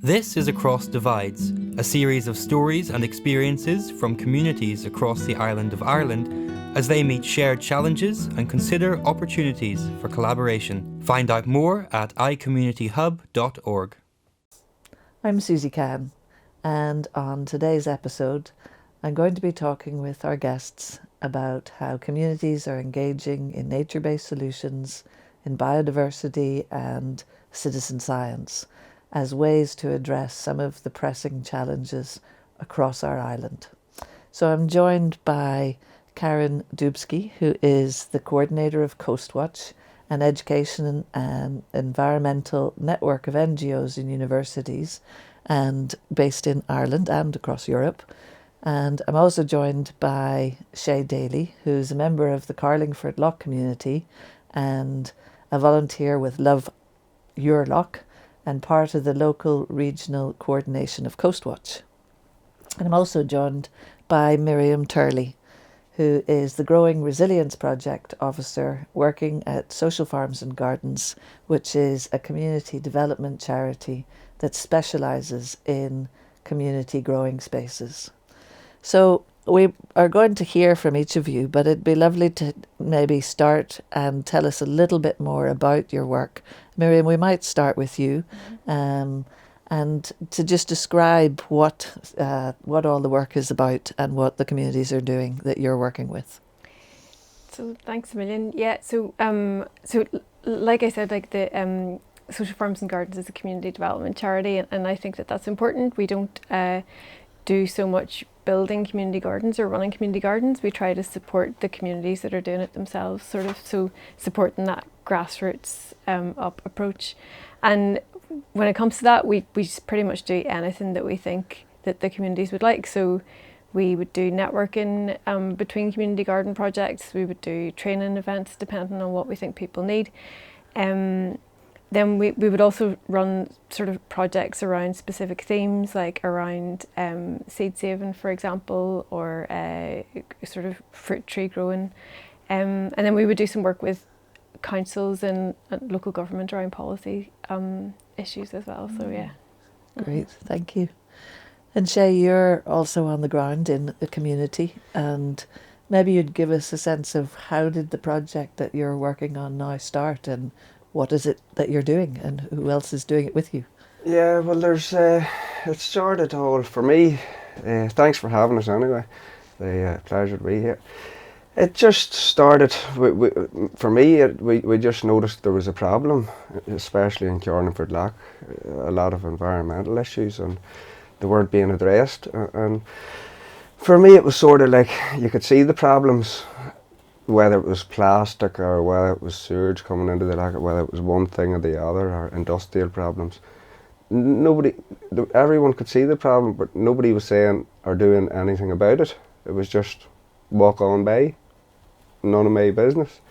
This is Across Divides, a series of stories and experiences from communities across the island of Ireland as they meet shared challenges and consider opportunities for collaboration. Find out more at icommunityhub.org. I'm Susie Can, and on today's episode, I'm going to be talking with our guests about how communities are engaging in nature-based solutions, in biodiversity and citizen science as ways to address some of the pressing challenges across our island. So I'm joined by Karin Dubsky, who is the Coordinator of Coastwatch, an education and environmental network of NGOs and Universities, and based in Ireland and across Europe. And I'm also joined by Shay Daly, who's a member of the Carlingford Lough Community and a volunteer with Love Your Lough and part of the local regional coordination of Coastwatch. And I'm also joined by Miriam Turley, who is the Growing Resilience Project Officer working at Social Farms and Gardens, which is a community development charity that specialises in community growing spaces. So we are going to hear from each of you, but it'd be lovely to maybe start and tell us a little bit more about your work. Miriam, we might start with you, and to just describe what all the work is about and what the communities are doing that you're working with. So thanks a million. Yeah. So like I said, like the Social Farms and Gardens is a community development charity, and I think that that's important. We don't do so much building community gardens or running community gardens. We try to support the communities that are doing it themselves, sort of, so supporting that grassroots up approach. And when it comes to that, we pretty much do anything that we think that the communities would like. So we would do networking between community garden projects. We would do training events depending on what we think people need. Then we would also run sort of projects around specific themes, like around seed saving, for example, or sort of fruit tree growing. And then we would do some work with councils and local government around policy issues as well. So yeah. Great, thank you. And Shay, you're also on the ground in the community, and maybe you'd give us a sense of how did the project that you're working on now start, and what is it that you're doing, and who else is doing it with you? Yeah, well, there's it started all for me. Thanks for having us anyway. The pleasure to be here. It just started for me. We just noticed there was a problem, especially in Carlingford Lough, a lot of environmental issues, and they weren't being addressed. And for me, it was sort of like you could see the problems, whether it was plastic or whether it was sewage coming into the lough, whether it was one thing or the other, or industrial problems. Everyone could see the problem, but nobody was saying or doing anything about it. It was just walk on by, none of my business.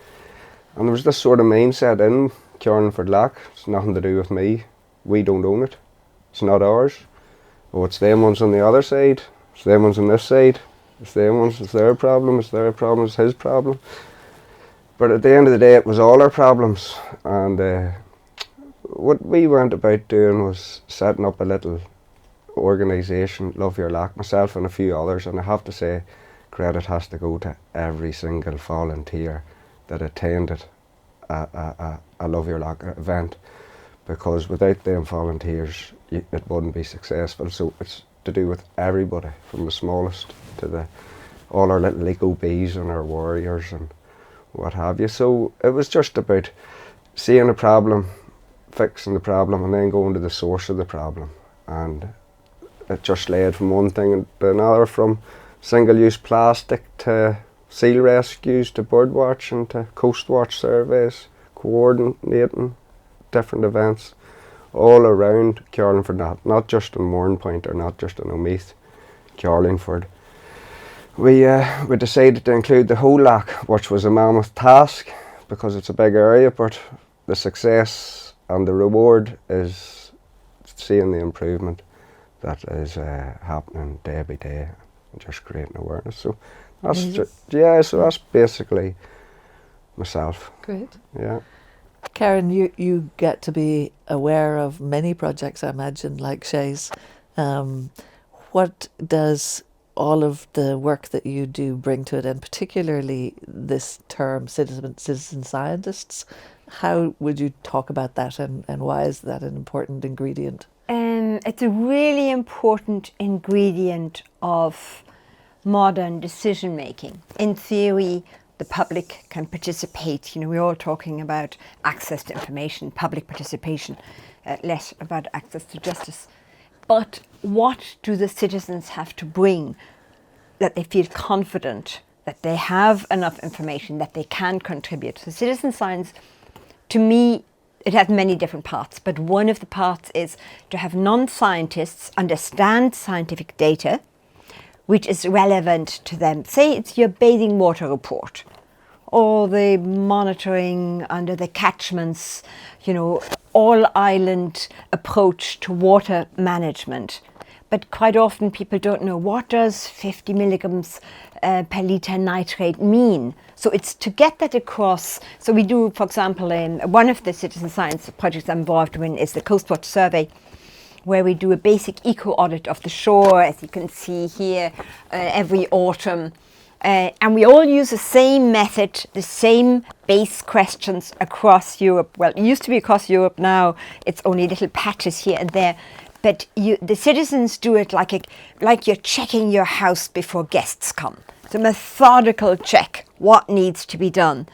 And there was this sort of mindset in Carlingford Lough, it's nothing to do with me, we don't own it, it's not ours. Oh, it's them ones on the other side, it's them ones on this side. It's their ones, it's their problem, it's their problem, it's his problem. But at the end of the day, it was all our problems. And what we went about doing was setting up a little organisation, Love Your Lough, myself and a few others. And I have to say, credit has to go to every single volunteer that attended a Love Your Lough event. Because without them volunteers, it wouldn't be successful. So it's to do with everybody, from the smallest to all our little eco bees and our warriors and what have you. So it was just about seeing a problem, fixing the problem, and then going to the source of the problem. And it just led from one thing to another, from single-use plastic to seal rescues to bird watching to coastwatch surveys, coordinating different events all around Carlingford, not just in Mournpoint or not just in Omeath, Carlingford. We decided to include the whole lough, which was a mammoth task because it's a big area, but the success and the reward is seeing the improvement that is happening day by day and just creating awareness. So that's so that's basically myself. Great. Yeah. Karin, you get to be aware of many projects, I imagine, like Shay's. What does all of the work that you do bring to it, and particularly this term, citizen scientists? How would you talk about that, and why is that an important ingredient? It's a really important ingredient of modern decision making. In theory, the public can participate. We're all talking about access to information, public participation, less about access to justice. But what do the citizens have to bring that they feel confident that they have enough information that they can contribute? So citizen science, to me, it has many different parts, but one of the parts is to have non-scientists understand scientific data which is relevant to them. Say it's your bathing water report or the monitoring under the catchments, all island approach to water management. But quite often people don't know, what does 50 milligrams per litre nitrate mean? So it's to get that across. So we do, for example, in one of the citizen science projects I'm involved in is the Coastwatch survey, where we do a basic eco audit of the shore, as you can see here, every autumn. And we all use the same method, the same base questions across Europe. Well, it used to be across Europe, now it's only little patches here and there. But the citizens do it like you're checking your house before guests come. It's a methodical check, what needs to be done.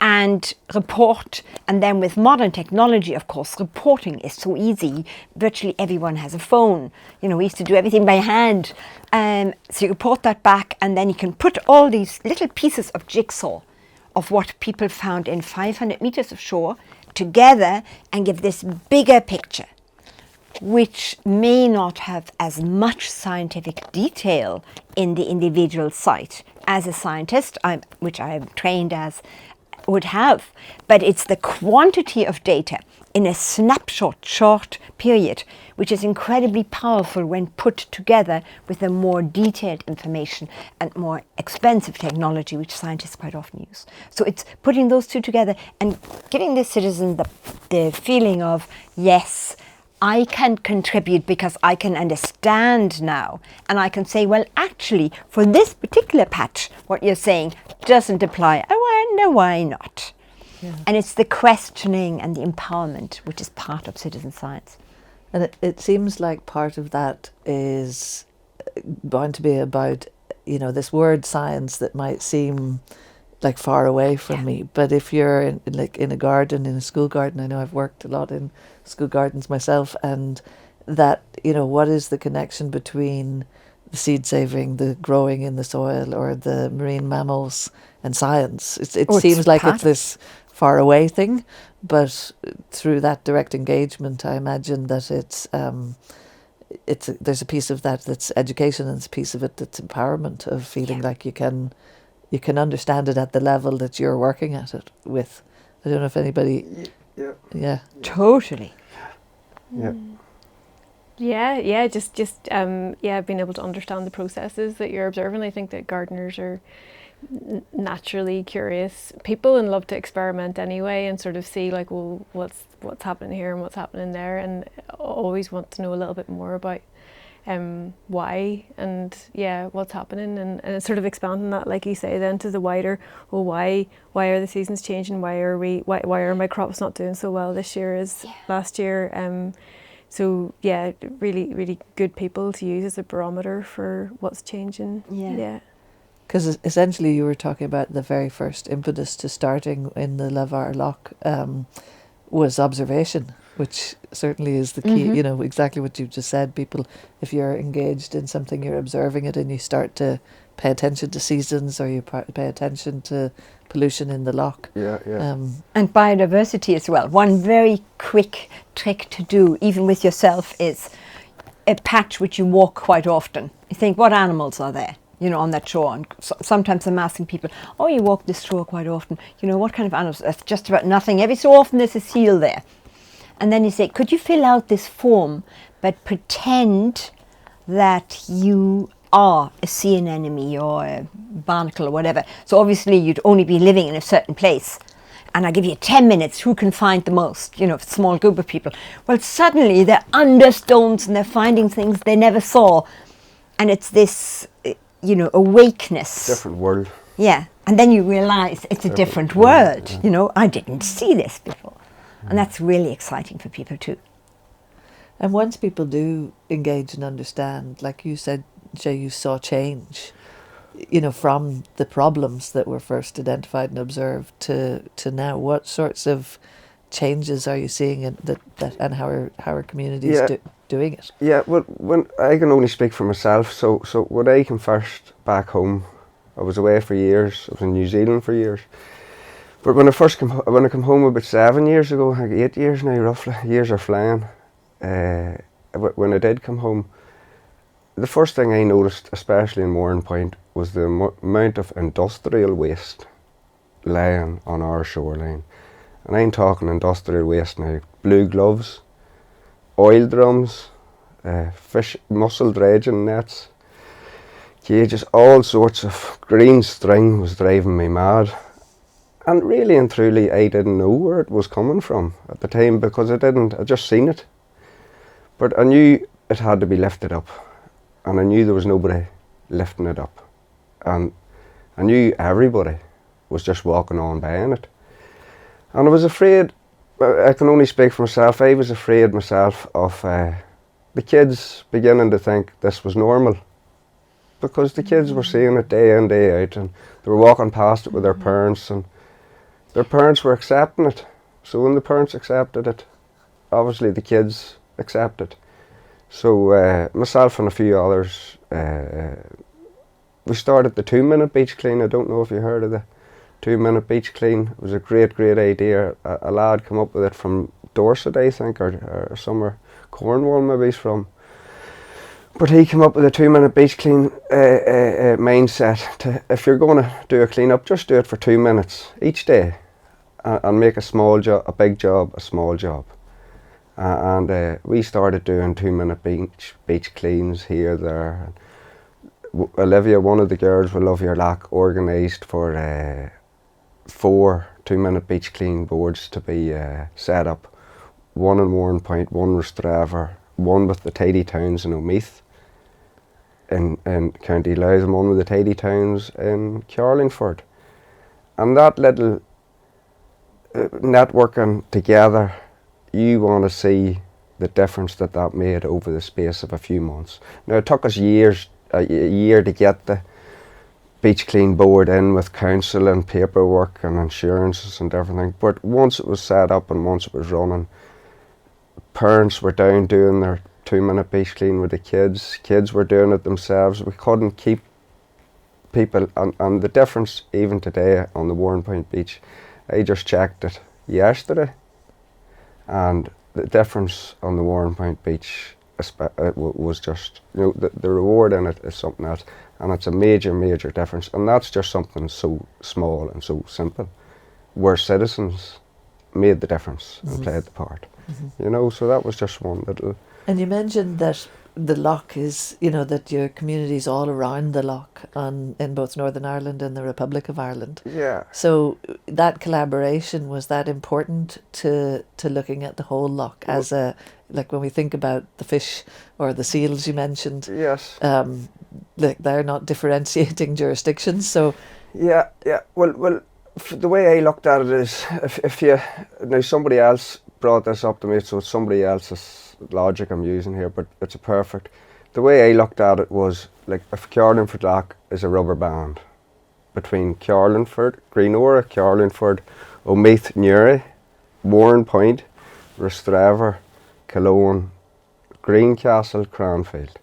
And report, and then with modern technology, of course, reporting is so easy. Virtually everyone has a phone. We used to do everything by hand. So you report that back, and then you can put all these little pieces of jigsaw of what people found in 500 meters of shore together and give this bigger picture, which may not have as much scientific detail in the individual site as a scientist, which I am trained as, would have, but it's the quantity of data in a snapshot, short period, which is incredibly powerful when put together with the more detailed information and more expensive technology, which scientists quite often use. So it's putting those two together and giving the citizen the feeling of, yes, I can contribute because I can understand now, and I can say, well, actually, for this particular patch, what you're saying doesn't apply. I wonder why not. Yeah. And it's the questioning and the empowerment which is part of citizen science. And it seems like part of that is going to be about, this word science that might seem like far away from me. But if you're in a garden, in a school garden, I know I've worked a lot in school gardens myself, and that, what is the connection between the seed saving, the growing in the soil, or the marine mammals and science? It seems like it's this far away thing, but through that direct engagement, I imagine that there's a piece of that that's education, and there's a piece of it that's empowerment, of feeling like you can understand it at the level that you're working at it with. I don't know if anybody... Yeah. Totally. Yeah. Just being able to understand the processes that you're observing. I think that gardeners are naturally curious people and love to experiment anyway, and sort of see what's happening here and what's happening there, and always want to know a little bit more about why and what's happening, and it's sort of expanding that, like you say, then to the wider, why are the seasons changing, why are my crops not doing so well this year as last year, so really, really good people to use as a barometer for what's changing. Because essentially you were talking about the very first impetus to starting in the Love Your Lough was observation, which certainly is the key. Exactly what you just said. People, if you're engaged in something, you're observing it, and you start to pay attention to seasons, or you pay attention to pollution in the loch. And biodiversity as well. One very quick trick to do, even with yourself, is a patch which you walk quite often. You think, what animals are there? On that shore. And sometimes I'm asking people, you walk this shore quite often. What kind of animals? That's just about nothing. Every so often there's a seal there. And then you say, could you fill out this form, but pretend that you are a sea anemone or a barnacle or whatever. So obviously you'd only be living in a certain place. and I give you 10 minutes, who can find the most, a small group of people. Well, suddenly they're under stones and they're finding things they never saw. And it's this, awakeness. Different world. Yeah. And then you realise it's a different world. Yeah. I didn't see this before. And that's really exciting for people too. And once people do engage and understand, like you said, Shay, you saw change, from the problems that were first identified and observed to now. What sorts of changes are you seeing in that and how are communities doing it? Yeah, well, when I can only speak for myself. So when I came first back home, I was away for years. I was in New Zealand for years. But when I come home about 7 years ago, like 8 years now roughly, years are flying. When I did come home, the first thing I noticed, especially in Mourne Point, was the amount of industrial waste lying on our shoreline. And I'm talking industrial waste now: blue gloves, oil drums, fish, mussel dredging nets, cages, all sorts of green string was driving me mad. And really and truly, I didn't know where it was coming from at the time, because I just seen it. But I knew it had to be lifted up, and I knew there was nobody lifting it up. And I knew everybody was just walking on by in it. And I was afraid, I can only speak for myself, I was afraid myself of the kids beginning to think this was normal. Because the kids were seeing it day in, day out, and they were walking past it with their parents, and their parents were accepting it. So when the parents accepted it, obviously the kids accepted. So myself and a few others, we started the 2-minute beach clean. I don't know if you heard of the 2-minute beach clean. It was a great idea. A lad came up with it from Dorset, I think, or somewhere, Cornwall maybe he's from. But he came up with a 2-minute beach clean mindset. If you're going to do a clean up, just do it for 2 minutes each day, and make a small job, a big job, a small job. And we started doing 2-minute beach cleans here, there. Olivia, one of the girls with Love Your Lough, organised for 4 2-minute beach clean boards to be set up. One in Mourne Point, one with Straver, one with the tidy towns in Omeath in County Louth, and one with the tidy towns in Carlingford. And that little networking together, you want to see the difference that made over the space of a few months. Now it took us a year to get the beach clean board in with council and paperwork and insurances and everything, but once it was set up and once it was running, parents were down doing their 2-minute beach clean with the kids were doing it themselves. We couldn't keep people, and the difference even today on the Mourne Point beach, I just checked it yesterday, and the difference on the Mourne Point beach was just, the reward in it is something else, and it's a major difference, and that's just something so small and so simple, where citizens made the difference and played the part. So that was just one little. And you mentioned that the lough is, that your community's all around the lough in both Northern Ireland and the Republic of Ireland. Yeah. So that collaboration, was that important to looking at the whole lough as like when we think about the fish or the seals you mentioned? Yes. They're not differentiating jurisdictions, so. Yeah. Well, the way I looked at it is, now somebody else brought this up to me, so it's somebody else's logic I'm using here, but it's perfect. The way I looked at it was, like, if Carlingford Lough is a rubber band between Carlingford, Greenora, Carlingford, Omeath, Newry, Mourne Point, Rostraver, Cologne, Greencastle, Cranfield.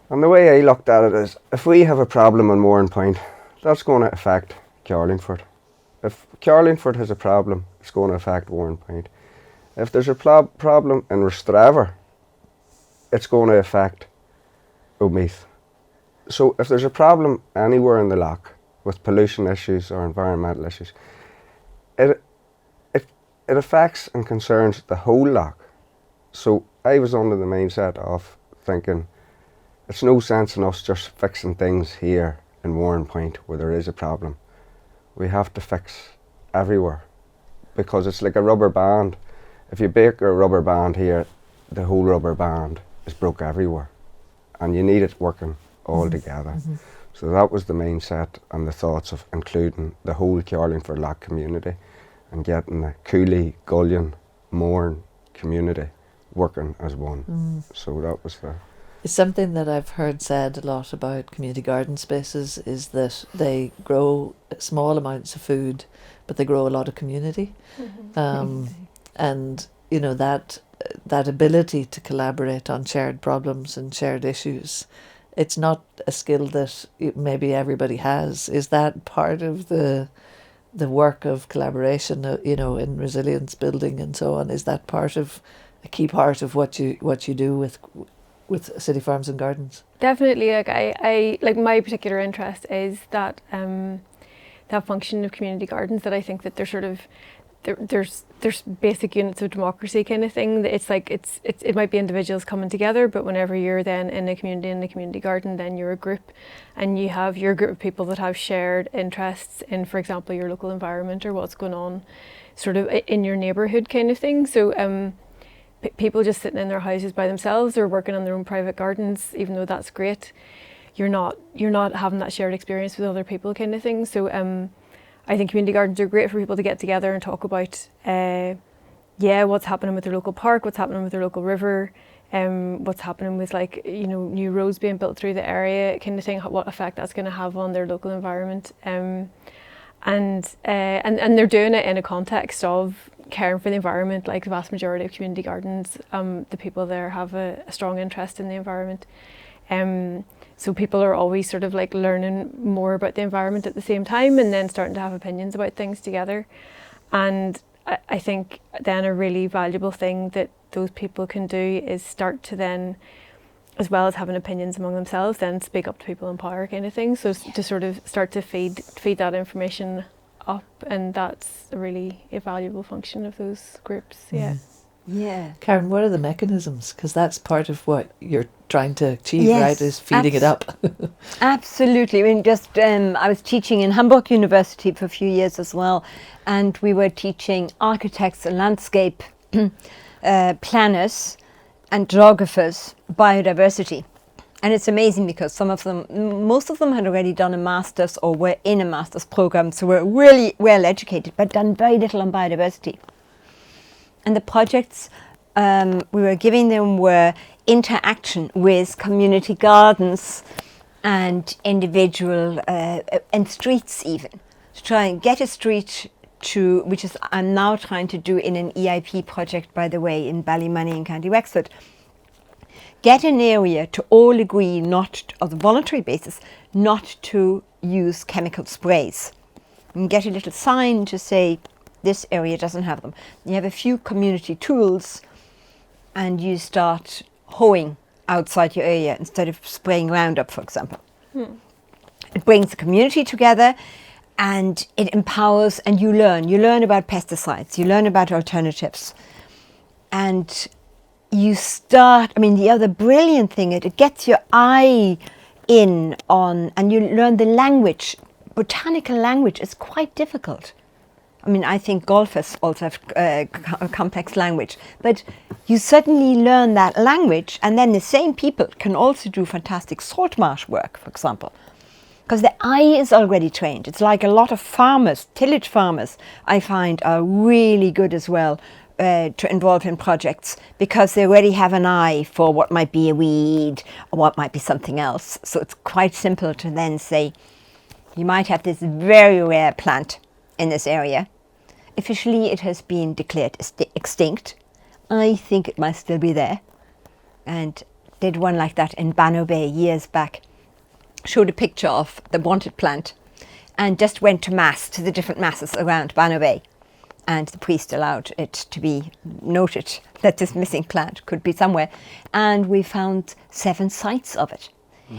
And the way I looked at it is, if we have a problem in Mourne Point, that's going to affect Carlingford. If Carlingford has a problem, it's going to affect Mourne Point. If there's a problem in Rostraver, it's going to affect Omeath. So if there's a problem anywhere in the lough with pollution issues or environmental issues, it affects and concerns the whole lough. So I was under the mindset of thinking, it's no sense in us just fixing things here in Mourne Point where there is a problem. We have to fix everywhere, because it's like a rubber band. If you break a rubber band here, the whole rubber band is broke everywhere, and you need it working all together. So that was the mindset and the thoughts of including the whole Carlingford Lough community and getting the Cooley, Gullion, Mourne community working as one. So that was the... It's something that I've heard said a lot about community garden spaces, is that they grow small amounts of food, but they grow a lot of community. And, you know, that ability to collaborate on shared problems and shared issues, it's not a skill that maybe everybody has. Is that part of the work of collaboration, you know, in resilience building and so on? Is that a key part of what you do with City Farms and Gardens? Definitely. Like I like, my particular interest is that that function of community gardens, that I think that they're sort of there's basic units of democracy kind of thing. It's like it might be individuals coming together, but whenever you're then in a community garden, then you're a group, and you have your group of people that have shared interests in, for example, your local environment or what's going on sort of in your neighbourhood kind of thing. So people just sitting in their houses by themselves or working on their own private gardens, even though that's great, you're not having that shared experience with other people kind of thing. So I think community gardens are great for people to get together and talk about what's happening with their local park, what's happening with their local river, what's happening with, like, you know, new roads being built through the area kind of thing, what effect that's going to have on their local environment. And they're doing it in a context of caring for the environment. Like the vast majority of community gardens, the people there have a strong interest in the environment. So people are always sort of like learning more about the environment at the same time, and then starting to have opinions about things together. And I think then a really valuable thing that those people can do is start to then, as well as having opinions among themselves, then speak up to people in power kind of thing. So to sort of start to feed that information up, and that's a really valuable function of those groups. Yeah. Karin, what are the mechanisms? Because that's part of what you're trying to achieve, right? Is feeding it up. Absolutely. I mean, just I was teaching in Hamburg University for a few years as well, and we were teaching architects and landscape planners and geographers biodiversity. And it's amazing because most of them had already done a master's or were in a master's program, so were really well educated, but done very little on biodiversity. And the projects we were giving them were interaction with community gardens and individual and streets, even to try and get a street to, which is I'm now trying to do in an EIP project, by the way, in Ballymoney in County Wexford. Get an area to all agree, not on a voluntary basis, not to use chemical sprays, and get a little sign to say this area doesn't have them. You have a few community tools, and you start hoeing outside your area instead of spraying Roundup, for example. It brings the community together, and it empowers, and you learn about pesticides, you learn about alternatives, and you start, I mean, the other brilliant thing, it gets your eye in on, and you learn the language. Botanical language is quite difficult. I mean, I think golfers also have a complex language, but you suddenly learn that language, and then the same people can also do fantastic salt marsh work, for example, because the eye is already trained. It's like a lot of farmers, tillage farmers, I find are really good as well to involve in projects, because they already have an eye for what might be a weed or what might be something else. So it's quite simple to then say, you might have this very rare plant in this area. Officially it has been declared extinct. I think it might still be there. And did one like that in Banno Bay years back. Showed a picture of the wanted plant and just went to mass, to the different masses around Banno Bay. And the priest allowed it to be noted that this missing plant could be somewhere. And we found 7 sites of it.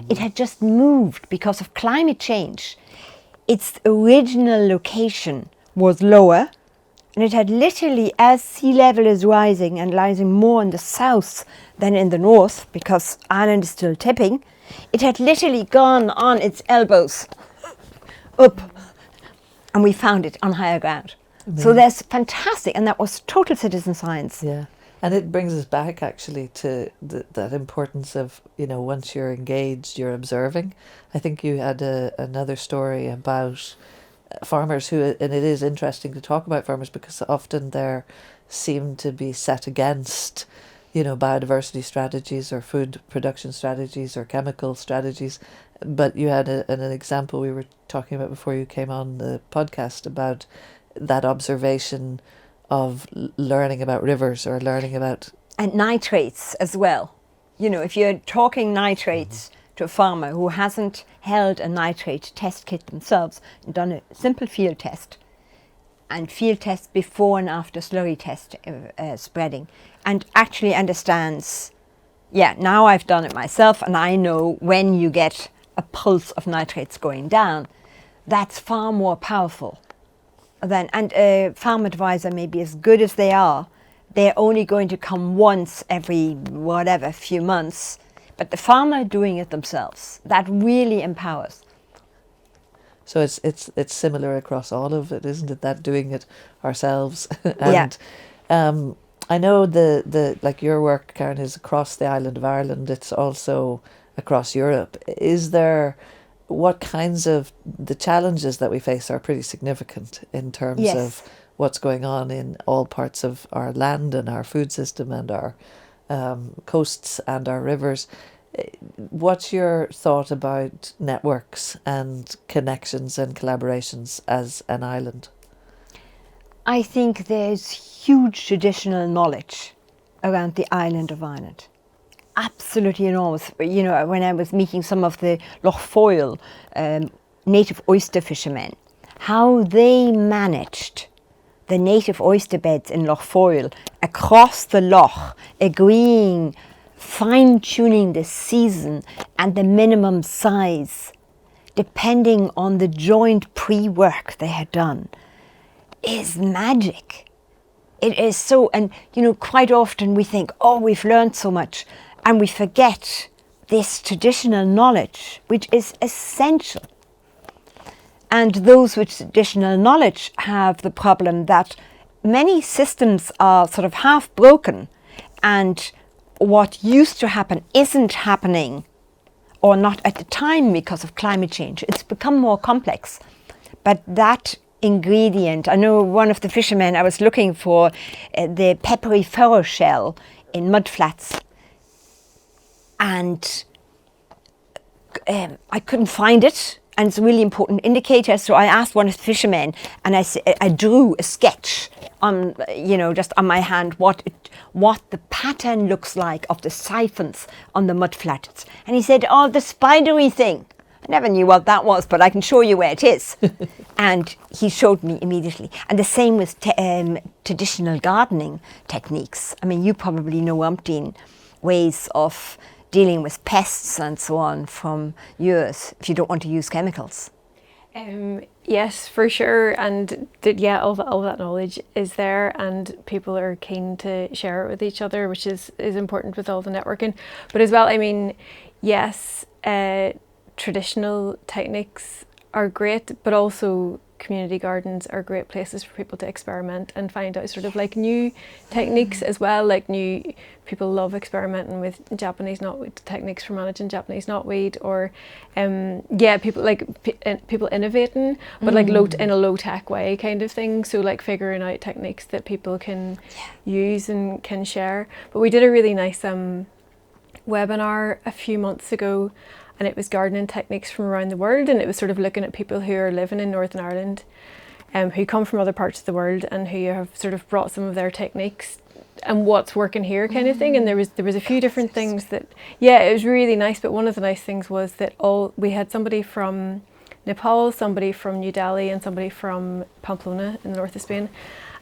It had just moved because of climate change. Its original location was lower, and it had literally, as sea level is rising and rising more in the south than in the north, because Ireland is still tipping, it had literally gone on its elbows up, and we found it on higher ground. So that's fantastic, and that was total citizen science. Yeah. And it brings us back actually to that importance of, once you're engaged, you're observing. I think you had another story about farmers who, and it is interesting to talk about farmers because often they're seem to be set against, biodiversity strategies or food production strategies or chemical strategies. But you had an example we were talking about before you came on the podcast about that observation of learning about rivers or learning about... And nitrates as well. If you're talking nitrates to a farmer who hasn't held a nitrate test kit themselves and done a simple field test, and field test before and after slurry test spreading, and actually understands, now I've done it myself and I know when you get a pulse of nitrates going down, that's far more powerful. And a farm advisor may be as good as they are, they're only going to come once every few months, but the farmer doing it themselves, that really empowers. So it's similar across all of it, isn't it? That doing it ourselves. And I know the like your work, Karin, is across the island of Ireland. It's also across Europe. What kinds of the challenges that we face are pretty significant in terms of what's going on in all parts of our land and our food system and our coasts and our rivers. What's your thought about networks and connections and collaborations as an island? I think there's huge traditional knowledge around the island of Ireland. Absolutely enormous. When I was meeting some of the Lough Foyle native oyster fishermen, how they managed the native oyster beds in Lough Foyle across the loch, agreeing, fine-tuning the season and the minimum size, depending on the joint pre-work they had done, is magic. It is so, and quite often we think, we've learned so much, and we forget this traditional knowledge, which is essential. And those with traditional knowledge have the problem that many systems are sort of half broken, and what used to happen isn't happening, or not at the time because of climate change. It's become more complex. But that ingredient, I know one of the fishermen, I was looking for the peppery furrow shell in mudflats, and I couldn't find it, and it's a really important indicator. So I asked one of the fishermen, and I drew a sketch on, just on my hand, what the pattern looks like of the siphons on the mudflats. And he said, the spidery thing. I never knew what that was, but I can show you where it is. And he showed me immediately. And the same with traditional gardening techniques. I mean, you probably know umpteen ways of dealing with pests and so on from yours, if you don't want to use chemicals. Yes, for sure. And all that knowledge is there, and people are keen to share it with each other, which is important with all the networking. But as well, I mean, yes, traditional techniques are great, but also community gardens are great places for people to experiment and find out sort of like new techniques as well. Like people love experimenting with Japanese knotweed techniques for managing Japanese knotweed, or people innovating, but like in a low tech way kind of thing. So like figuring out techniques that people can use and can share. But we did a really nice webinar a few months ago, and it was gardening techniques from around the world, and it was sort of looking at people who are living in Northern Ireland, who come from other parts of the world and who have sort of brought some of their techniques and what's working here kind of thing. And there was a few different things that, it was really nice. But one of the nice things was that we had somebody from Nepal, somebody from New Delhi, and somebody from Pamplona in the north of Spain.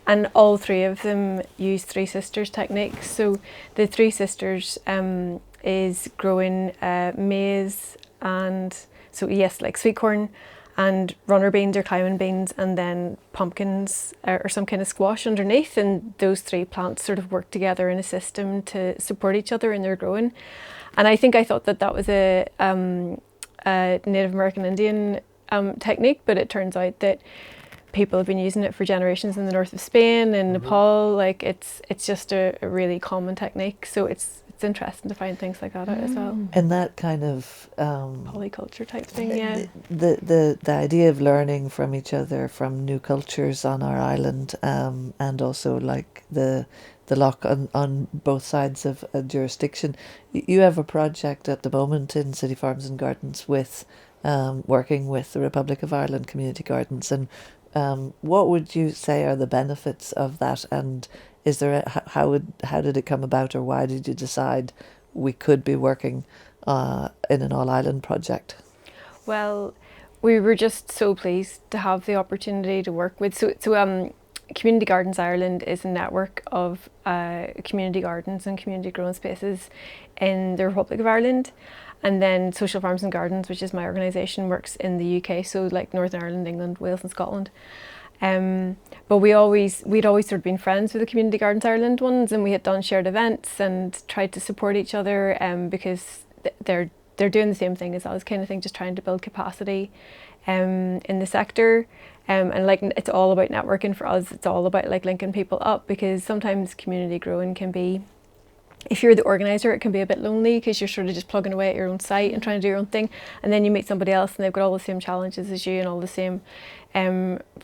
And all three of them used Three Sisters techniques. So the Three Sisters is growing maize, and like sweet corn and runner beans or climbing beans, and then pumpkins or some kind of squash underneath, and those three plants sort of work together in a system to support each other in their growing. And I thought that was a Native American Indian technique, but it turns out that people have been using it for generations in the north of Spain and Nepal. Like it's just a really common technique. So it's interesting to find things like that out as well. And that kind of Polyculture type thing, yeah. The idea of learning from each other, from new cultures on our island, and also like the lock on both sides of a jurisdiction. You have a project at the moment in City Farms and Gardens with working with the Republic of Ireland Community Gardens, and what would you say are the benefits of that, and is there how did it come about, or why did you decide we could be working in an all-island project? Well, we were just so pleased to have the opportunity to work with Community Gardens Ireland is a network of community gardens and community growing spaces in the Republic of Ireland, and then Social Farms and Gardens, which is my organisation, works in the UK, so like Northern Ireland, England, Wales and Scotland. But we'd always sort of been friends with the Community Gardens Ireland ones, and we had done shared events and tried to support each other because they're doing the same thing as us, kind of thing, just trying to build capacity in the sector. And like it's all about networking for us. It's all about like linking people up, because sometimes community growing can be, if you're the organiser, it can be a bit lonely because you're sort of just plugging away at your own site and trying to do your own thing, and then you meet somebody else and they've got all the same challenges as you and all the same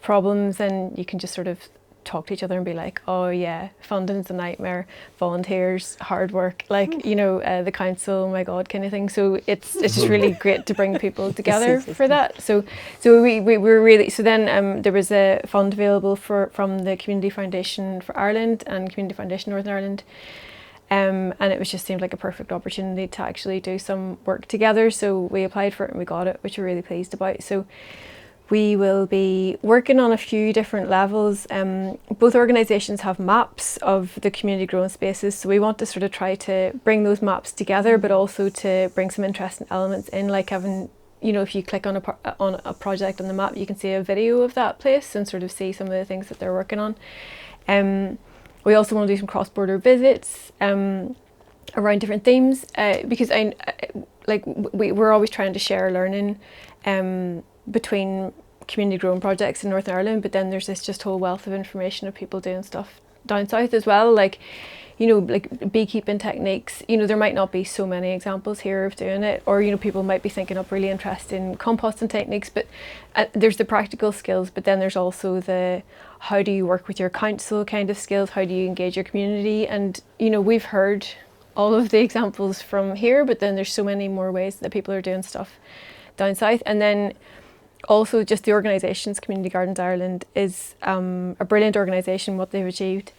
problems, and you can just sort of talk to each other and be like, oh yeah, funding's a nightmare, volunteers, hard work, like the council, oh my god, kind of thing. So it's just really great to bring people together for that. So we were really, so then there was a fund available from the Community Foundation for Ireland and Community Foundation Northern Ireland. And it was just seemed like a perfect opportunity to actually do some work together. So we applied for it and we got it, which we're really pleased about. So we will be working on a few different levels. Both organisations have maps of the community growing spaces, so we want to sort of try to bring those maps together, but also to bring some interesting elements in, like having, if you click on a project on the map, you can see a video of that place and sort of see some of the things that they're working on. We also want to do some cross-border visits around different themes, because we're always trying to share learning between community growing projects in Northern Ireland, but then there's this just whole wealth of information of people doing stuff down south as well, like beekeeping techniques. There might not be so many examples here of doing it, or people might be thinking up really interesting composting techniques, but there's the practical skills, but then there's also the how do you work with your council kind of skills, how do you engage your community, and we've heard all of the examples from here, but then there's so many more ways that people are doing stuff down south. And then also just the organisations, Community Gardens Ireland is a brilliant organisation, what they've achieved.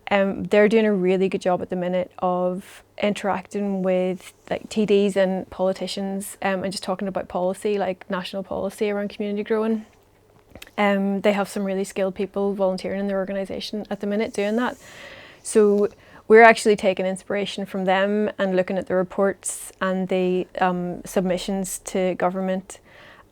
They're doing a really good job at the minute of interacting with like TDs and politicians and just talking about policy, like national policy around community growing. They have some really skilled people volunteering in their organisation at the minute doing that. So we're actually taking inspiration from them and looking at the reports and the submissions to government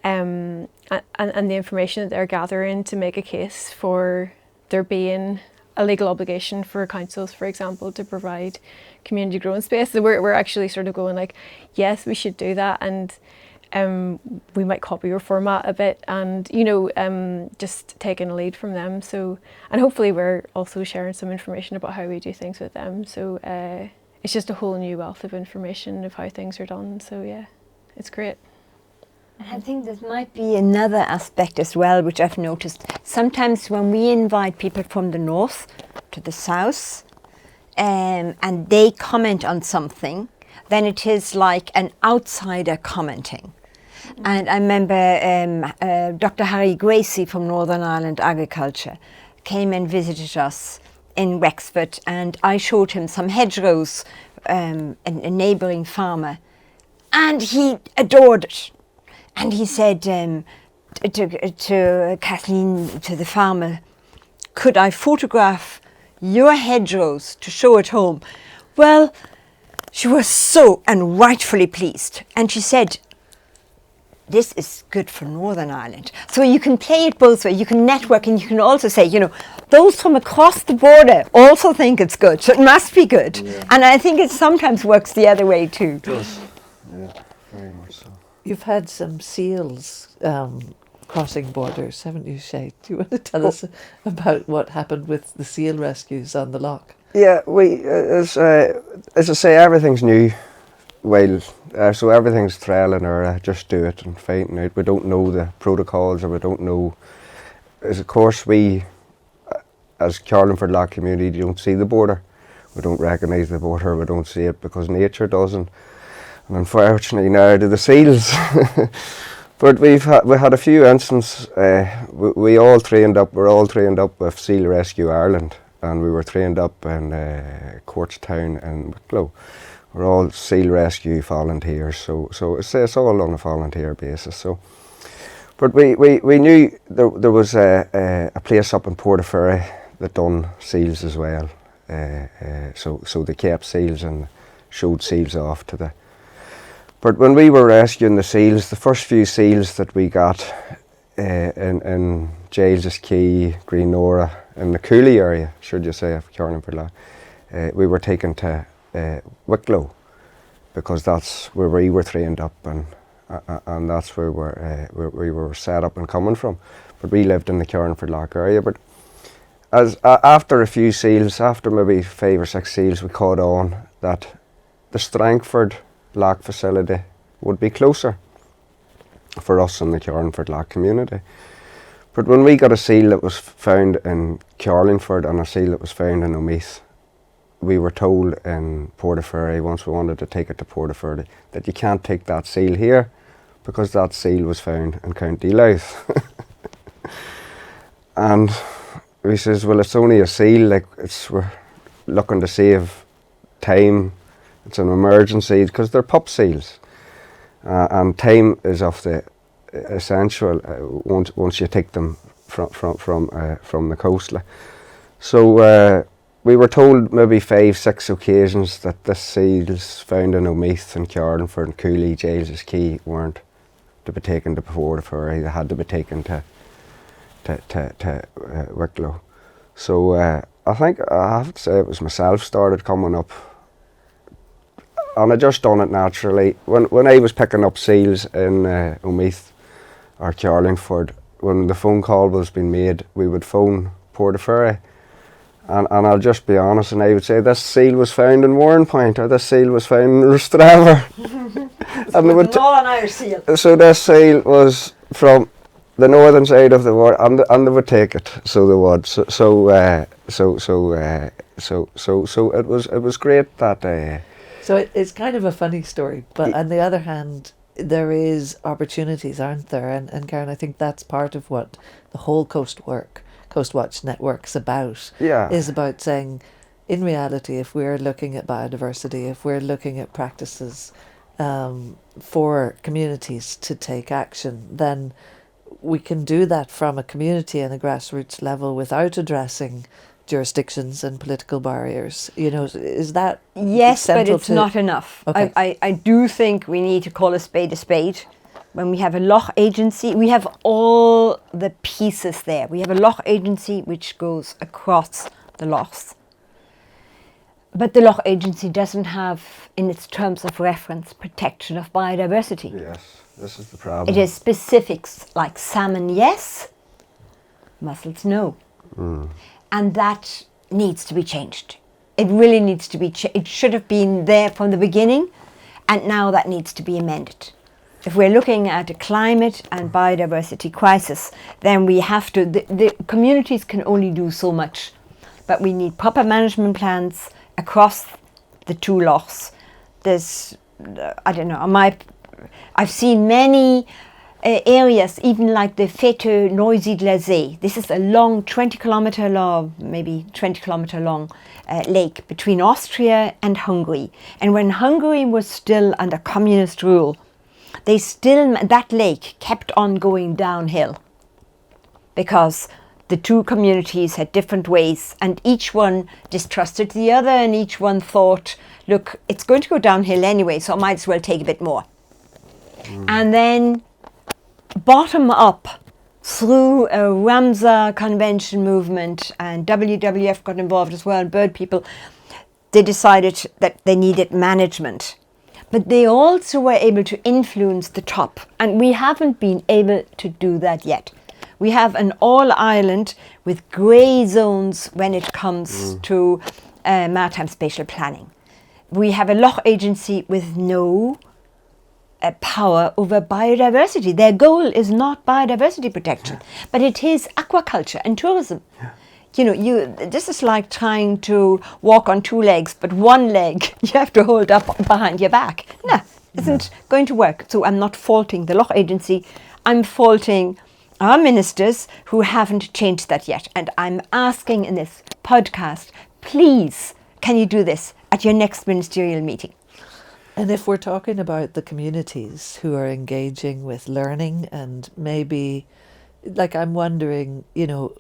and the information that they're gathering to make a case for there being a legal obligation for councils, for example, to provide community growing space. So we're actually sort of going like, yes, we should do that, and we might copy your format a bit, and just taking a lead from them. So, and hopefully we're also sharing some information about how we do things with them. So it's just a whole new wealth of information of how things are done. So yeah, it's great. I think there might be another aspect as well, which I've noticed. Sometimes when we invite people from the north to the south and they comment on something, then it is like an outsider commenting. And I remember Dr. Harry Gracie from Northern Ireland Agriculture came and visited us in Wexford, and I showed him some hedgerows, a neighbouring farmer, and he adored it. And he said to Kathleen, to the farmer, could I photograph your hedgerows to show at home? Well, she was so and rightfully pleased. And she said, this is good for Northern Ireland. So you can play it both ways. You can network, and you can also say, those from across the border also think it's good, so it must be good. Yeah. And I think it sometimes works the other way too. It does. Yeah, very much so. You've had some seals crossing borders, haven't you, Shay? Do you want to tell us about what happened with the seal rescues on the loch? Yeah, as I say, everything's new. Well, so everything's trial and error. Just do it and finding out. We don't know the protocols, or we don't know. As of course, we, as Carlingford Lough Community, don't see the border. We don't recognise the border. We don't see it because nature doesn't. And unfortunately, now do the seals. But we had a few instances. We all trained up. We're all trained up with Seal Rescue Ireland, and we were trained up in Courtstown and Wicklow. We're all seal rescue volunteers, so it's all on a volunteer basis. So, but we knew there was a place up in Portaferry that done seals as well. So they kept seals and showed seals off to the. But when we were rescuing the seals, the first few seals that we got in Giles Quay, Green Nora, in the Cooley area, should you say, of Carlingford Lough, we were taken to Wicklow, because that's where we were trained up, and that's where we were set up and coming from. But we lived in the Carlingford Lough area. But as after a few seals, after maybe 5 or 6 seals, we caught on that the Strangford Lough facility would be closer for us in the Carlingford Lough community. But when we got a seal that was found in Carlingford and a seal that was found in Omeath, we were told in Portaferry, once we wanted to take it to Portaferry, that you can't take that seal here because that seal was found in County Louth. And we says, well, it's only a seal, like we're looking to save time, it's an emergency, because they're pup seals. And time is of the essential once you take them from the coast. So we were told maybe 5-6 occasions that the seals found in Omeath and Carlingford and Cooley, Giles Quay weren't to be taken to Portaferry. They had to be taken to Wicklow. So I think I have to say it was myself started coming up, and I just done it naturally. When I was picking up seals in Omeath or Carlingford, when the phone call was being made, we would phone Portaferry. And I'll just be honest, and I would say this seal was found in Warrenpoint, or this seal was found in Rostraver. And they would all an Irish seal. So this seal was from the northern side of the water, and they would take it. So they would. So it was great that day. So it's kind of a funny story, but on the other hand, there is opportunities, aren't there? And Karen, I think that's part of what the whole Coastwatch network's about. Yeah. Is about saying, in reality, if we're looking at biodiversity, if we're looking at practices for communities to take action, then we can do that from a community and a grassroots level without addressing jurisdictions and political barriers. You know, is that yes, but it's not enough. Okay. I do think we need to call a spade a spade. When we have a loch agency, we have all the pieces there. We have a loch agency which goes across the lochs. But the loch agency doesn't have, in its terms of reference, protection of biodiversity. Yes, this is the problem. It is specifics like salmon, yes, mussels, no. And that needs to be changed. It really needs to be it should have been there from the beginning, and now that needs to be amended. If we're looking at a climate and biodiversity crisis, then we have to, the communities can only do so much, but we need proper management plans across the two lochs. There's, I don't know, I've seen many areas, even like the Fete Noisy Glazé. This is a long 20-kilometer long, maybe 20-kilometer long lake between Austria and Hungary. And when Hungary was still under communist rule, that lake kept on going downhill because the two communities had different ways, and each one distrusted the other, and each one thought, look, it's going to go downhill anyway, so I might as well take a bit more. And then bottom up, through a Ramsar Convention movement, and WWF got involved as well, bird people, they decided that they needed management. but they also were able to influence the top. And we haven't been able to do that yet. We have an all-island with grey zones when it comes to maritime spatial planning. We have a Lough agency with no power over biodiversity. Their goal is not biodiversity protection, but it is aquaculture and tourism. Yeah. You know, this is like trying to walk on two legs, but one leg you have to hold up behind your back. No, isn't going to work. So I'm not faulting the Lough agency. I'm faulting our ministers who haven't changed that yet. And I'm asking in this podcast, please, can you do this at your next ministerial meeting? And if we're talking about the communities who are engaging with learning, and maybe, like, I'm wondering, you know,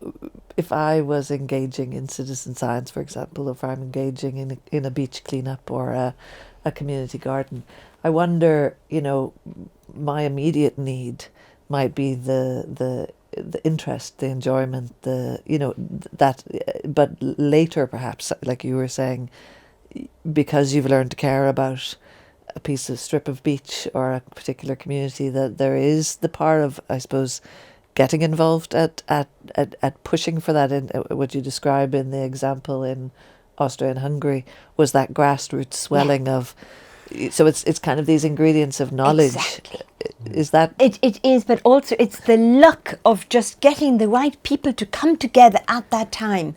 if I was engaging in citizen science, for example, if I'm engaging in a beach cleanup or a community garden, I wonder, you know, my immediate need might be the interest, the enjoyment, but later perhaps, like you were saying, because you've learned to care about a strip of beach or a particular community, that there is the power of, I suppose, getting involved at pushing for that. In what you describe in the example in Austria and Hungary was that grassroots swelling of. So it's kind of these ingredients of knowledge. Exactly. Is that it is, but also it's the luck of just getting the right people to come together at that time,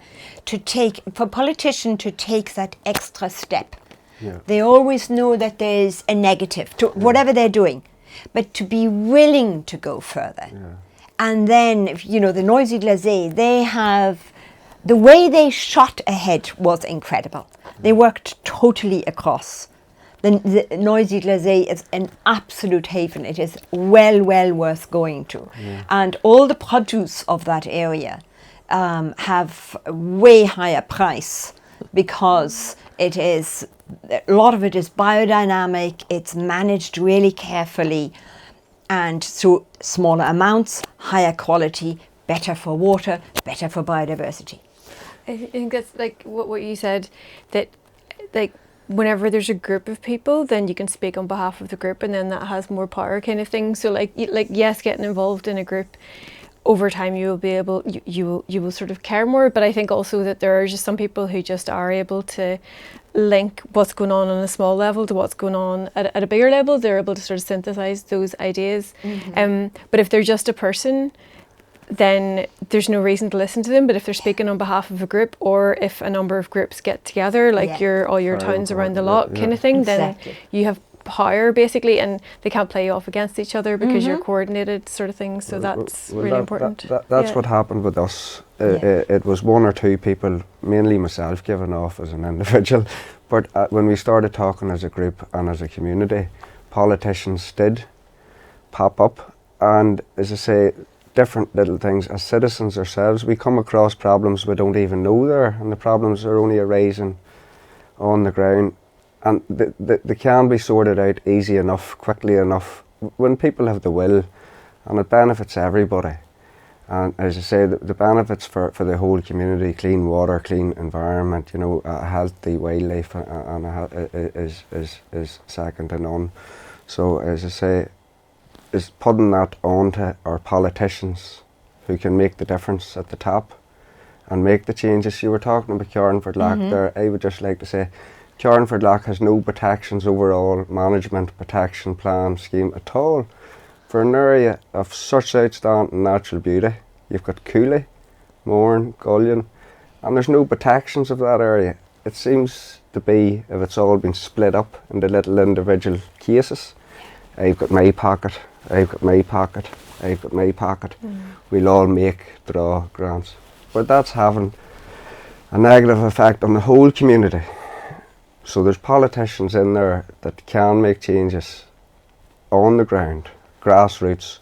for politicians to take that extra step. Yeah. They always know that there's a negative to whatever they're doing, but to be willing to go further. Yeah. And then, you know, the Noisy Glazé, the way they shot ahead was incredible. They worked totally across. The Noisy Glazé is an absolute haven. It is well worth going to. Yeah. And all the produce of that area have way higher price because a lot of it is biodynamic, it's managed really carefully, and so smaller amounts, higher quality, better for water, better for biodiversity. I think that's like what you said, that like whenever there's a group of people, then you can speak on behalf of the group, and then that has more power, kind of thing. So like yes, getting involved in a group, over time you will be able, you will sort of care more. But I think also that there are just some people who just are able to link what's going on a small level to what's going on at a bigger level. They're able to sort of synthesize those ideas. Mm-hmm. But if they're just a person, then there's no reason to listen to them. But if they're speaking on behalf of a group, or if a number of groups get together, like all your towns around the Lough kind of thing, exactly, then you have power basically, and they can't play off against each other because you're coordinated, sort of thing. So that's really important. That's what happened with us. It was one or two people, mainly myself, giving off as an individual. But when we started talking as a group and as a community, politicians did pop up. And as I say, different little things. As citizens ourselves, we come across problems we don't even know there, and the problems are only arising on the ground. And they can be sorted out easy enough, quickly enough, when people have the will, and it benefits everybody. And as I say, the benefits for the whole community, clean water, clean environment, you know, a healthy wildlife is second to none. So as I say, is putting that on to our politicians who can make the difference at the top and make the changes. You were talking about Carlingford Lough there. I would just like to say Carlingford Lough has no protections overall, management protection plan scheme at all. For an area of such outstanding natural beauty, you've got Cooley, Mourne, Gullion, and there's no protections of that area. It seems to be, if it's all been split up into little individual cases, I've got my pocket, I've got my pocket, I've got my pocket. We'll all draw grants. But that's having a negative effect on the whole community. So there's politicians in there that can make changes on the ground, grassroots,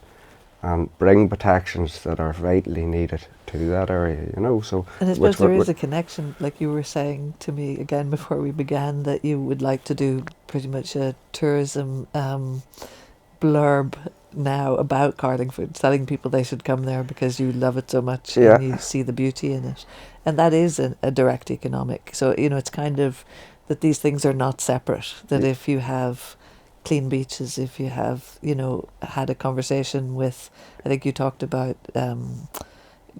and bring protections that are vitally needed to that area, you know. So, and I suppose there is a connection, like you were saying to me again before we began, that you would like to do pretty much a tourism blurb now about Carlingford, telling people they should come there because you love it so much and you see the beauty in it. And that is a direct economic. So, you know, it's kind of that these things are not separate, that if you have clean beaches, if you have, had a conversation with, I think you talked about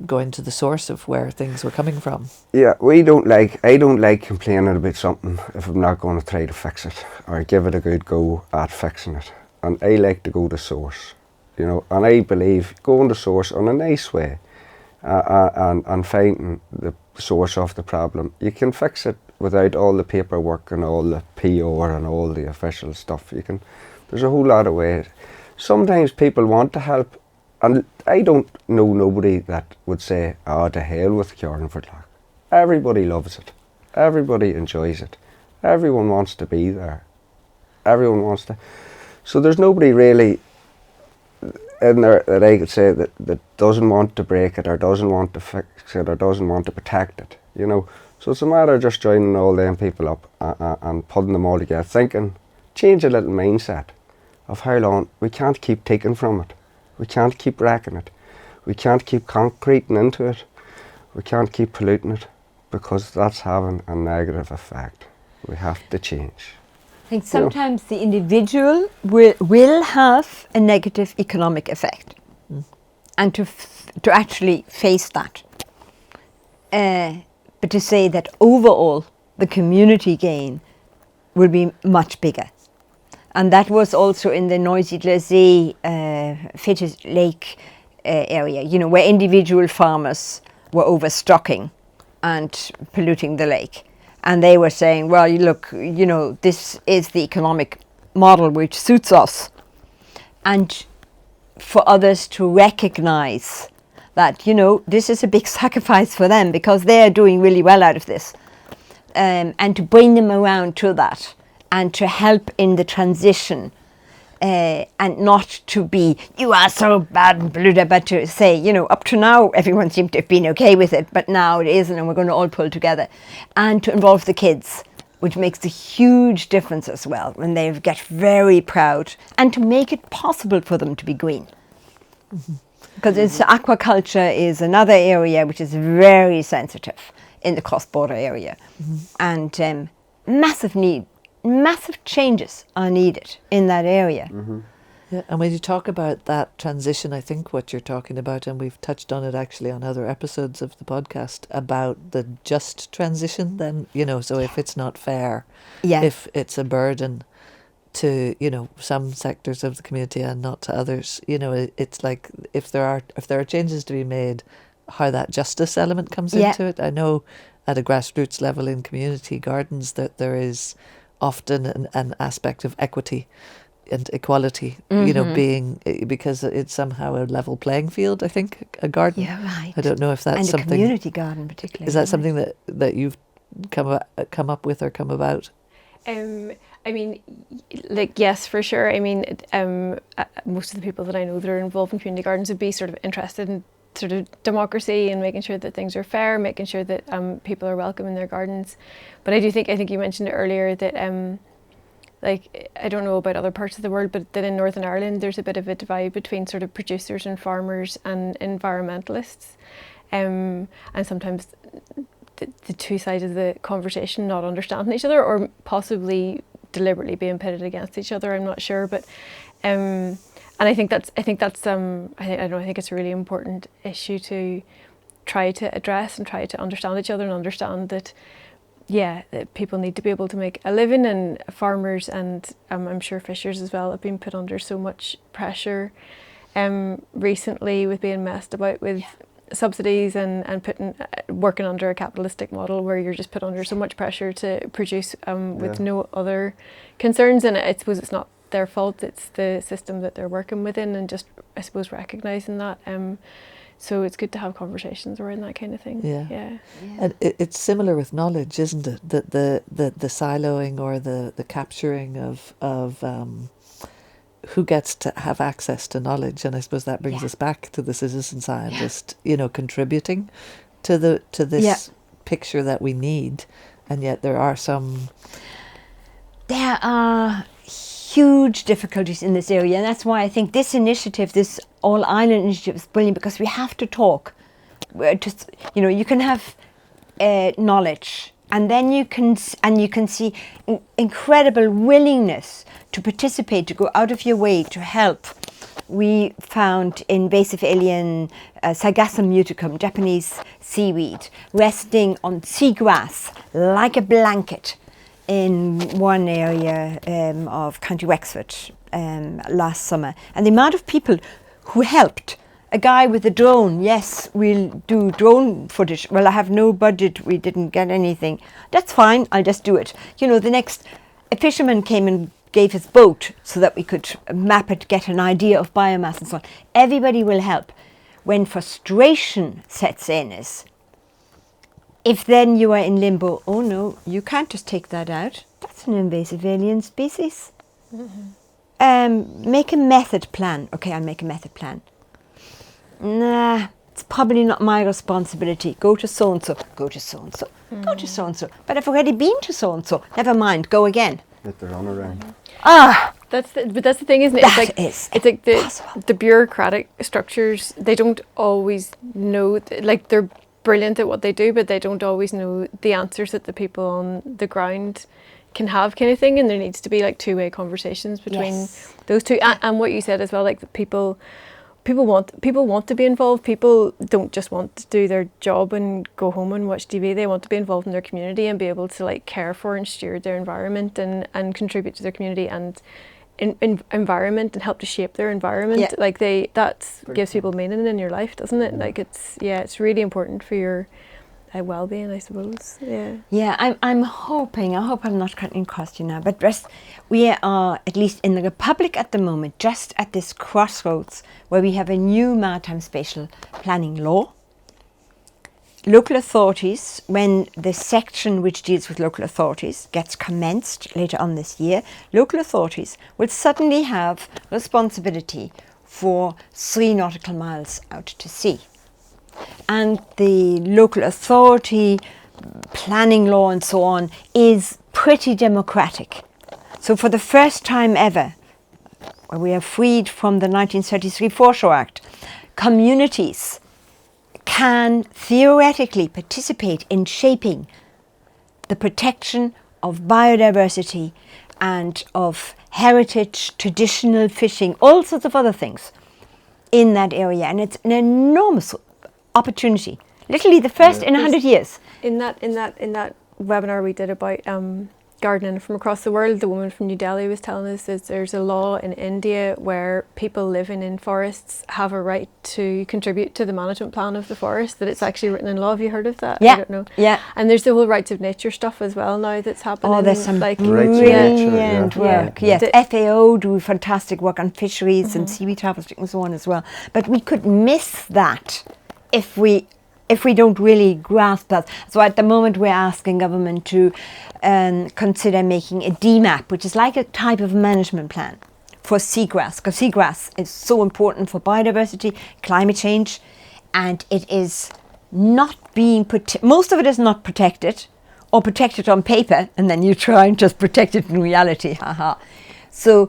going to the source of where things were coming from. Yeah, I don't like complaining about something if I'm not going to try to fix it or give it a good go at fixing it. And I like to go to source, and I believe going to source in a nice way and finding the source of the problem. You can fix it without all the paperwork and all the PR and all the official stuff. There's a whole lot of ways. Sometimes people want to help, and I don't know nobody that would say, to hell with Carlingford Lough. Everybody loves it. Everybody enjoys it. Everyone wants to be there. Everyone wants to. So there's nobody really in there that I could say that doesn't want to break it or doesn't want to fix it or doesn't want to protect it, So it's a matter of just joining all them people up and putting them all together, thinking, change a little mindset of how long. We can't keep taking from it. We can't keep wrecking it. We can't keep concreting into it. We can't keep polluting it, because that's having a negative effect. We have to change. I think sometimes the individual will have a negative economic effect, and to actually face that. But to say that overall the community gain will be much bigger. And that was also in the Noisy Glacis Fitted Lake area, where individual farmers were overstocking and polluting the lake. And they were saying, well, look, this is the economic model which suits us. And for others to recognize that, this is a big sacrifice for them because they're doing really well out of this. And to bring them around to that and to help in the transition and not to be, you are so bad and polluted, but to say, up to now everyone seemed to have been okay with it, but now it isn't, and we're going to all pull together. And to involve the kids, which makes a huge difference as well, when they get very proud, and to make it possible for them to be green. Because aquaculture is another area which is very sensitive in the cross-border area. And massive changes are needed in that area. Yeah, and when you talk about that transition, I think what you're talking about, and we've touched on it actually on other episodes of the podcast, about the just transition then, so if it's not fair, if it's a burden to, some sectors of the community and not to others, it's like if there are changes to be made, how that justice element comes into it. I know at a grassroots level in community gardens that there is often an aspect of equity and equality, being, because it's somehow a level playing field, I think, a garden. Yeah, right. I don't know if that's and something... And a community garden particularly. Is that something that you've come up with or come about? Yes, for sure. Most of the people that I know that are involved in community gardens would be sort of interested in sort of democracy and making sure that things are fair, making sure that people are welcome in their gardens. But I think you mentioned it earlier that I don't know about other parts of the world, but that in Northern Ireland there's a bit of a divide between sort of producers and farmers and environmentalists, and sometimes the two sides of the conversation not understanding each other or possibly deliberately being pitted against each other. I'm not sure, but and I think it's a really important issue to try to address and try to understand each other and understand that that people need to be able to make a living, and farmers and I'm sure fishers as well have been put under so much pressure recently with being messed about with subsidies and working under a capitalistic model where you're just put under so much pressure to produce with no other concerns. And I suppose it's not their fault, it's the system that they're working within, and just I suppose recognising that. So it's good to have conversations around that kind of thing. Yeah. And it's similar with knowledge, isn't it? That the siloing or the capturing of who gets to have access to knowledge, and I suppose that brings us back to the citizen scientist, contributing to this picture that we need, and yet there are huge difficulties in this area, and that's why I think this initiative, this All Ireland initiative, is brilliant, because we have to talk. You can have knowledge And then you can see incredible willingness to participate, to go out of your way to help. We found invasive alien Sargassum muticum, Japanese seaweed, resting on seagrass like a blanket in one area of County Wexford last summer. And the amount of people who helped. A guy with a drone, yes, we'll do drone footage. Well, I have no budget, we didn't get anything. That's fine, I'll just do it. You know, a fisherman came and gave his boat so that we could map it, get an idea of biomass and so on. Everybody will help. When frustration sets in is, if then you are in limbo, oh no, you can't just take that out. That's an invasive alien species. Make a method plan. Okay, I'll make a method plan. Nah, it's probably not my responsibility. Go to so-and-so, go to so-and-so, go to so-and-so. But I've already been to so-and-so. Never mind, go again. Let the run around. But that's the thing, isn't it? It's like the bureaucratic structures, they don't always know, like they're brilliant at what they do, but they don't always know the answers that the people on the ground can have, kind of thing. And there needs to be like two-way conversations between those two. And what you said as well, like the people want to be involved. People don't just want to do their job and go home and watch TV. They want to be involved in their community and be able to like care for and steward their environment and contribute to their community and environment and help to shape their environment. Yeah. Like that gives people meaning in your life, doesn't it? Like it's really important for your well-being, I suppose. Yeah, I'm hoping, I hope I'm not cutting across you now, but we are, at least in the Republic at the moment, just at this crossroads where we have a new maritime spatial planning law. Local authorities, when the section which deals with local authorities gets commenced later on this year, local authorities will suddenly have responsibility for 3 nautical miles out to sea. And the local authority planning law and so on is pretty democratic. So for the first time ever, when we are freed from the 1933 Foreshore Act, communities can theoretically participate in shaping the protection of biodiversity and of heritage, traditional fishing, all sorts of other things in that area. And it's an enormous opportunity, literally the first in 100 years. In that webinar we did about gardening from across the world, the woman from New Delhi was telling us that there's a law in India where people living in forests have a right to contribute to the management plan of the forest, that it's actually written in law. Have you heard of that? Yeah. I don't know. Yeah. And there's the whole rights of nature stuff as well now that's happening. Oh, there's some like brilliant work. Yeah. Yes, FAO do fantastic work on fisheries and seaweed harvesting and so on as well. But we could miss that if we don't really grasp that. So at the moment we're asking government to consider making a DMAP, which is like a type of management plan for seagrass, because seagrass is so important for biodiversity, climate change, and it is not being most of it is not protected, or protected on paper, and then you try and just protect it in reality. So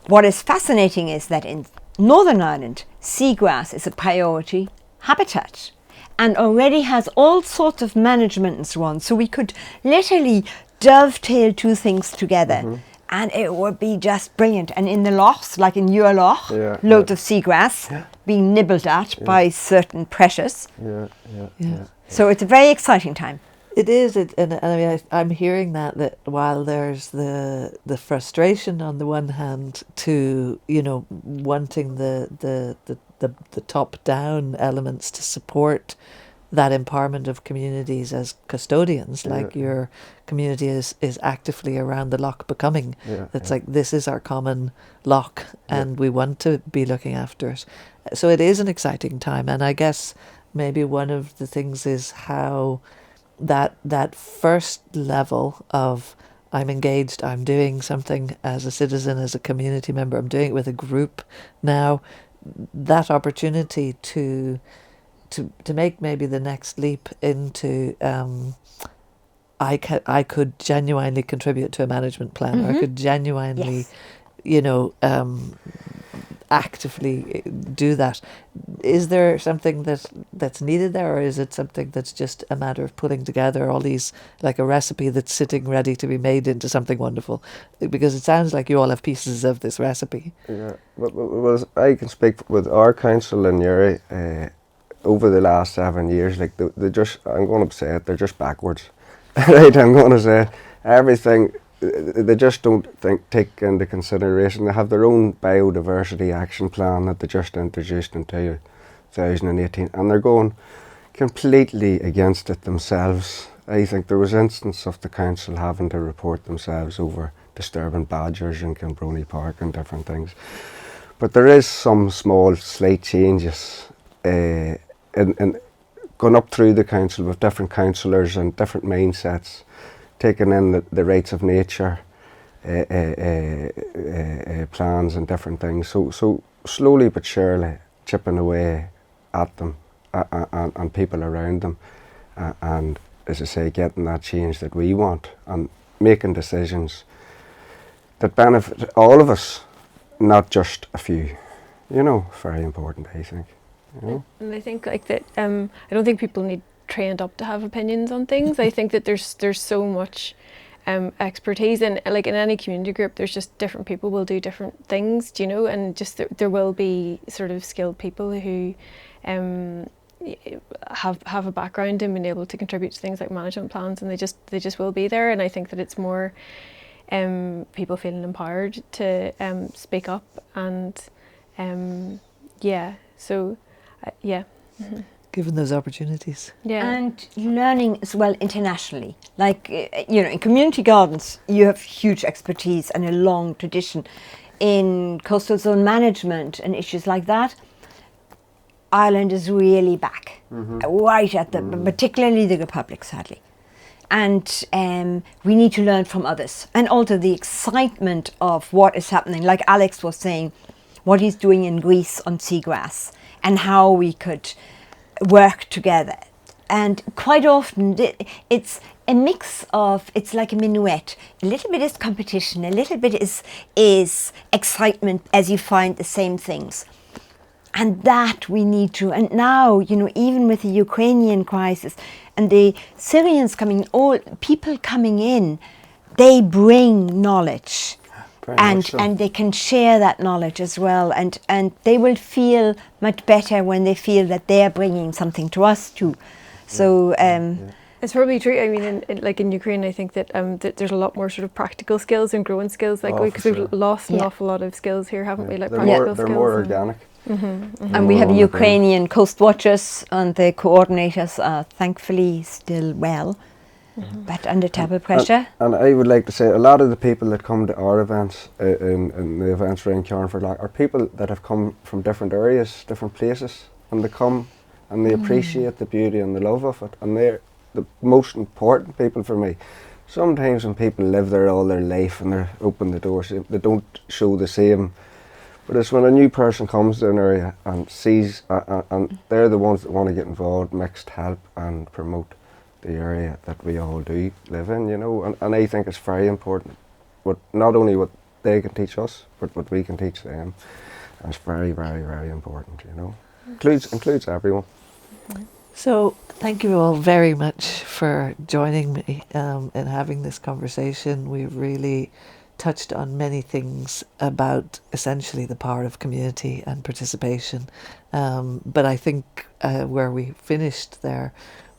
what is fascinating is that in Northern Ireland, seagrass is a priority habitat and already has all sorts of management and so on. So we could literally dovetail two things together and it would be just brilliant. And in the lochs, like in your loch, loads of seagrass being nibbled at by certain predators. So it's a very exciting time. It is, and I mean, I'm hearing that while there's the frustration on the one hand to, you know, wanting the top-down elements to support that empowerment of communities as custodians, like your community is actively around the loch becoming. It's like, this is our common loch and we want to be looking after it. So it is an exciting time, and I guess maybe one of the things is how that first level of I'm engaged, I'm doing something as a citizen, as a community member, I'm doing it with a group now, that opportunity to make maybe the next leap into I could genuinely contribute to a management plan, or I could genuinely, you know, actively do that. Is there something that's needed there, or is it something that's just a matter of putting together all these, like a recipe that's sitting ready to be made into something wonderful? Because it sounds like you all have pieces of this recipe. Yeah, well, I can speak with our council in Uri. Over the last 7 years, like they just, I'm going to say it, they're just backwards. Right, I'm going to say it. Everything, they just don't take into consideration. They have their own biodiversity action plan that they just introduced in 2018, and they're going completely against it themselves. I think there was instance of the council having to report themselves over disturbing badgers in Kilbrony Park and different things. But there is some small, slight changes in going up through the council with different councillors and different mindsets, taking in the rights of nature plans and different things. So slowly but surely chipping away at them and people around them, and as I say, getting that change that we want and making decisions that benefit all of us, not just a few. You know, very important, I think. You know? And I think like that. I don't think people need trained up to have opinions on things. I think that there's so much expertise, and like in any community group, there's just different people will do different things. Do you know? And just there will be sort of skilled people who have a background in being able to contribute to things like management plans, and they just will be there. And I think that it's more people feeling empowered to speak up and Given those opportunities. Yeah. And learning as well internationally. Like, in community gardens, you have huge expertise and a long tradition in coastal zone management and issues like that. Ireland is really back, right at the, particularly the Republic, sadly. And we need to learn from others. And also the excitement of what is happening, like Alex was saying, what he's doing in Greece on seagrass and how we could work together. And quite often it's a mix of, it's like a minuet. A little bit is competition, a little bit is excitement as you find the same things. And that we need to, and now, even with the Ukrainian crisis and the Syrians coming, all people coming in, they bring knowledge. And they can share that knowledge as well, and they will feel much better when they feel that they are bringing something to us too. So it's probably true. I mean, in Ukraine, I think that that there's a lot more sort of practical skills and growing skills, because we've lost an awful lot of skills here, haven't we? Like practical skills. They're more organic. And we have Ukrainian coastwatchers, and the coordinators are thankfully still well. But under terrible pressure. And I would like to say a lot of the people that come to our events, in the events around Carlingford Lough, are people that have come from different areas, different places, and they come and they appreciate the beauty and the love of it, and they're the most important people for me. Sometimes when people live there all their life and they open the doors, they don't show the same. But it's when a new person comes to an area and sees, and they're the ones that want to get involved, mixed help and promote the area that we all do live in, and I think it's very important, not only what they can teach us, but what we can teach them. And it's very, very, very important, includes everyone. So thank you all very much for joining me and having this conversation. We've really touched on many things about essentially the power of community and participation, but I think where we finished there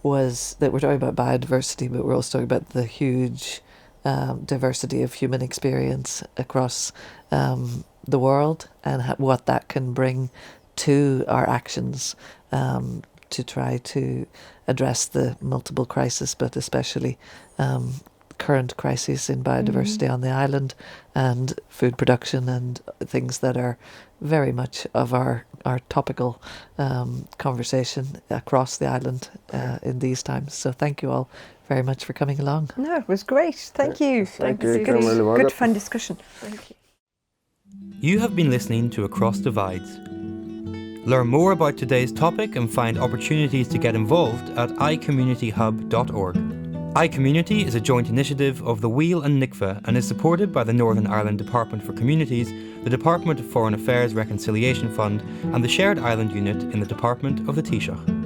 was that we're talking about biodiversity, but we're also talking about the huge diversity of human experience across the world, and what that can bring to our actions to try to address the multiple crises, but especially current crises in biodiversity on the island, and food production, and things that are very much of our topical conversation across the island in these times. So thank you all very much for coming along. No, it was great. Thank you. Thank you. Good fun discussion. Thank you. You have been listening to Across Divides. Learn more about today's topic and find opportunities to get involved at icommunityhub.org. iCommunity is a joint initiative of the Wheel and NICFA and is supported by the Northern Ireland Department for Communities, the Department of Foreign Affairs Reconciliation Fund and the Shared Island Unit in the Department of the Taoiseach.